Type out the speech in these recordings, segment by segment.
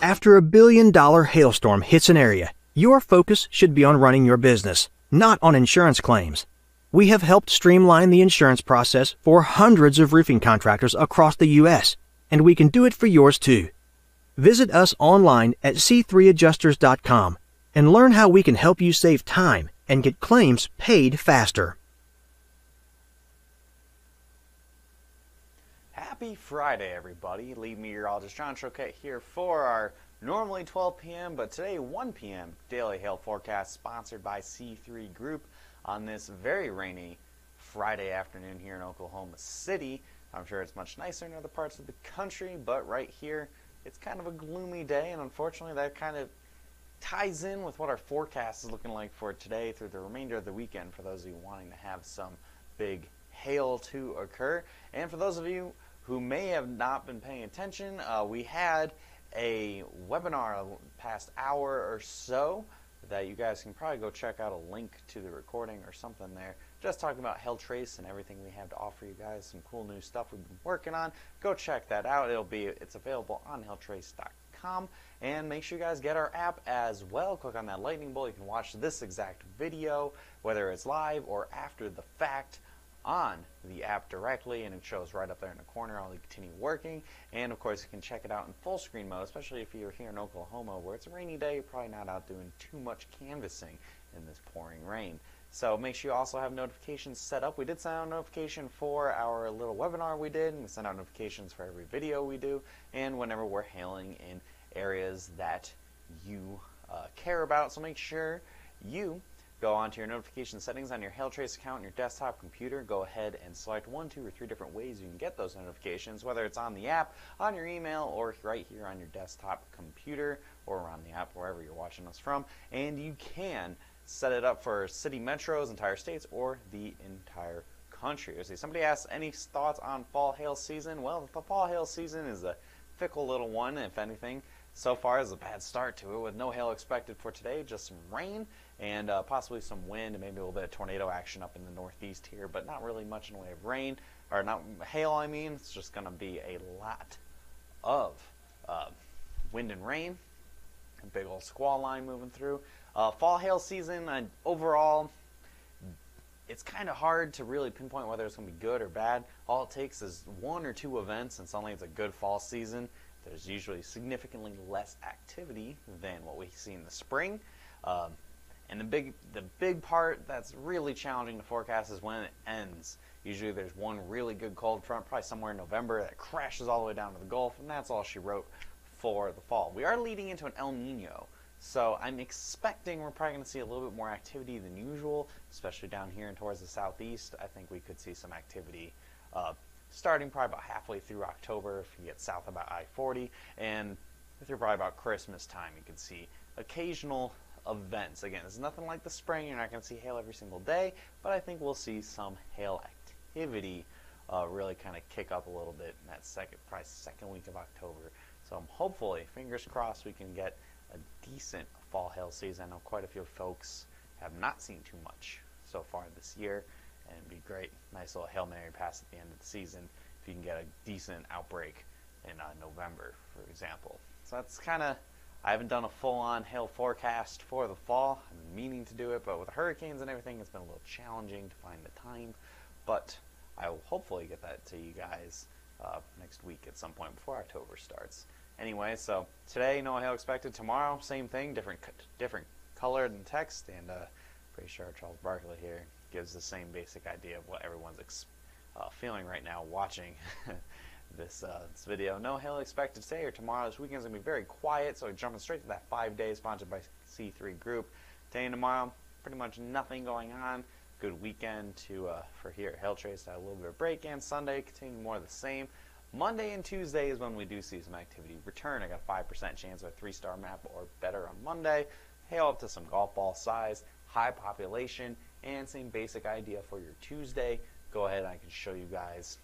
After $1 billion hailstorm hits an area, your focus should be on running your business, not on insurance claims. We have helped streamline the insurance process for hundreds of roofing contractors across the U.S., and we can do it for yours too. Visit us online at c3adjusters.com and learn how we can help you save time and get claims paid faster. Happy Friday, everybody. Lead meteorologist John Choquette here for our normally 12 p.m. but today 1 p.m. daily hail forecast sponsored by C3 Group on this very rainy Friday afternoon here in Oklahoma City. I'm sure it's much nicer in other parts of the country, but right here it's kind of a gloomy day, and unfortunately that kind of ties in with what our forecast is looking like for today through the remainder of the weekend for those of you wanting to have some big hail to occur. And for those of you who may have not been paying attention, we had a webinar past hour or so that you guys can probably go check out, a link to the recording or something there, just talking about Hailtrace and everything we have to offer you guys, some cool new stuff we've been working on. Go check that out. It's available on hailtrace.com, and make sure you guys get our app as well. Click on that lightning bolt. You can watch this exact video, whether it's live or after the fact, on the app directly, and it shows right up there in the corner. I'll continue working, and of course you can check it out in full screen mode, especially if you're here in Oklahoma where it's a rainy day. You're probably not out doing too much canvassing in this pouring rain. So make sure you also have notifications set up. We did send out a notification for our little webinar we did, and we send out notifications for every video we do, and whenever we're hailing in areas that you care about. So make sure you go onto your notification settings on your Hailtrace account on your desktop computer. Go ahead and select 1, 2, or 3 different ways you can get those notifications, whether it's on the app, on your email, or right here on your desktop computer, or on the app wherever you're watching us from. And you can set it up for city metros, entire states, or the entire country. Somebody asked, any thoughts on fall hail season? Well, the fall hail season is a fickle little one, if anything. So far, it's a bad start to it, with no hail expected for today, just some rain and possibly some wind and maybe a little bit of tornado action up in the northeast here, but not really much in the way of rain, or not hail, I mean. It's just going to be a lot of wind and rain, a big old squall line moving through. Fall hail season, overall, it's kind of hard to really pinpoint whether it's going to be good or bad. All it takes is 1 or 2 events, and suddenly it's a good fall season. There's usually significantly less activity than what we see in the spring. And the big part that's really challenging to forecast is when it ends. Usually there's one really good cold front, probably somewhere in November, that crashes all the way down to the Gulf, and that's all she wrote for the fall. We are leading into an El Nino, so I'm expecting we're probably going to see a little bit more activity than usual, especially down here and towards the southeast. I think we could see some activity starting probably about halfway through October if you get south about I-40, and through probably about Christmas time you can see occasional events. Again, it's nothing like the spring. You're not going to see hail every single day, but I think we'll see some hail activity really kind of kick up a little bit in that probably second week of October. So hopefully, fingers crossed, we can get a decent fall hail season. I know quite a few folks have not seen too much so far this year, and it'd be great. Nice little Hail Mary pass at the end of the season if you can get a decent outbreak in November, for example. So that's kind of, I haven't done a full-on hail forecast for the fall. I've been meaning to do it, but with hurricanes and everything, it's been a little challenging to find the time. But I will hopefully get that to you guys next week at some point before October starts. Anyway, so today, no hail expected. Tomorrow, same thing, different color than text, and pretty sure Charles Barkley here gives the same basic idea of what everyone's feeling right now watching this video. No hail expected today or tomorrow. This weekend's going to be very quiet, so we're jumping straight to that 5 days sponsored by C3 Group. Today and tomorrow, pretty much nothing going on. Good weekend for here at Hailtrace. Had a little bit of break, and Sunday continuing more of the same. Monday and Tuesday is when we do see some activity return. I got a 5% chance of a 3-star map or better on Monday. Hail up to some golf ball size, high population, and same basic idea for your Tuesday. Go ahead and I can show you guys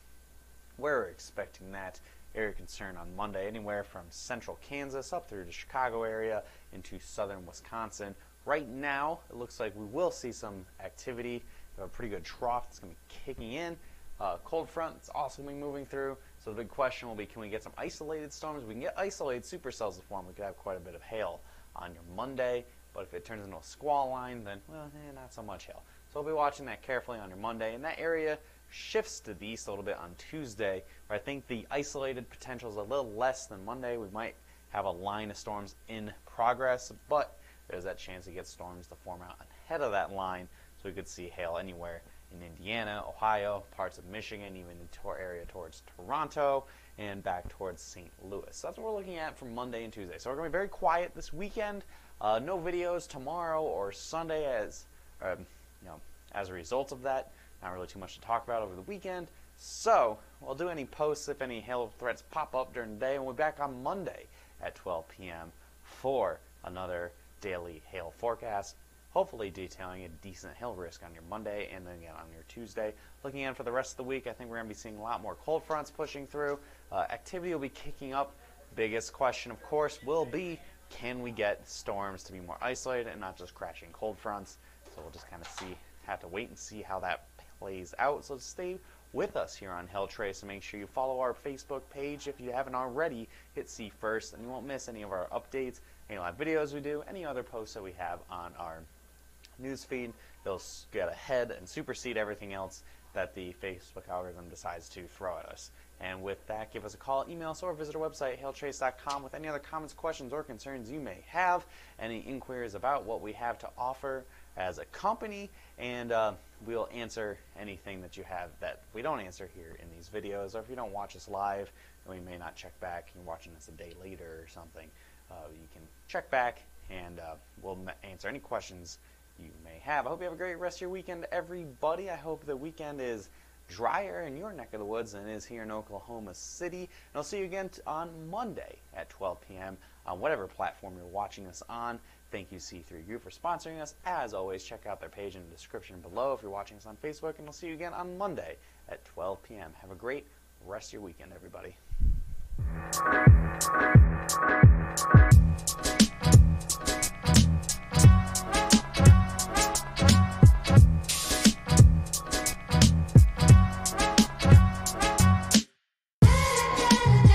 where we're expecting that area concern on Monday, anywhere from central Kansas up through the Chicago area into southern Wisconsin. Right now, it looks like we will see some activity. We have a pretty good trough that's going to be kicking in. Cold front is also going to be moving through, So the big question will be, can we get some isolated storms? We can get isolated supercells to form. We could have quite a bit of hail on your Monday, but if it turns into a squall line, then, well, not so much hail. So we'll be watching that carefully on your Monday, and that area shifts to the east a little bit on Tuesday, where I think the isolated potential is a little less than Monday. We might have a line of storms in progress, but there's that chance to get storms to form out ahead of that line, so we could see hail anywhere in Indiana, Ohio, parts of Michigan, even into our area towards Toronto, and back towards St. Louis. So that's what we're looking at for Monday and Tuesday. So we're going to be very quiet this weekend. No videos tomorrow or Sunday as a result of that. Not really too much to talk about over the weekend. So we'll do any posts if any hail threats pop up during the day, and we'll be back on Monday at 12 p.m. for another daily hail forecast, hopefully detailing a decent hail risk on your Monday and then again on your Tuesday. Looking in for the rest of the week, I think we're going to be seeing a lot more cold fronts pushing through. Activity will be kicking up. Biggest question, of course, will be, can we get storms to be more isolated and not just crashing cold fronts? So we'll just kind of have to wait and see how that plays out. So stay with us here on Hail Trace and make sure you follow our Facebook page if you haven't already. Hit see first and you won't miss any of our updates, any live videos we do, any other posts that we have on our news feed. They'll get ahead and supersede everything else that the Facebook algorithm decides to throw at us. And with that, give us a call, email us, or visit our website, hailtrace.com, with any other comments, questions, or concerns you may have, any inquiries about what we have to offer as a company, and we'll answer anything that you have that we don't answer here in these videos. Or if you don't watch us live, and we may not check back, you're watching us a day later or something, you can check back, and we'll answer any questions you may have. I hope you have a great rest of your weekend, everybody. I hope the weekend is drier in your neck of the woods than it is here in Oklahoma City. And I'll see you again on Monday at 12 p.m. on whatever platform you're watching us on. Thank you, C3 Group, for sponsoring us. As always, check out their page in the description below if you're watching us on Facebook, and we'll see you again on Monday at 12 p.m. Have a great rest of your weekend, everybody.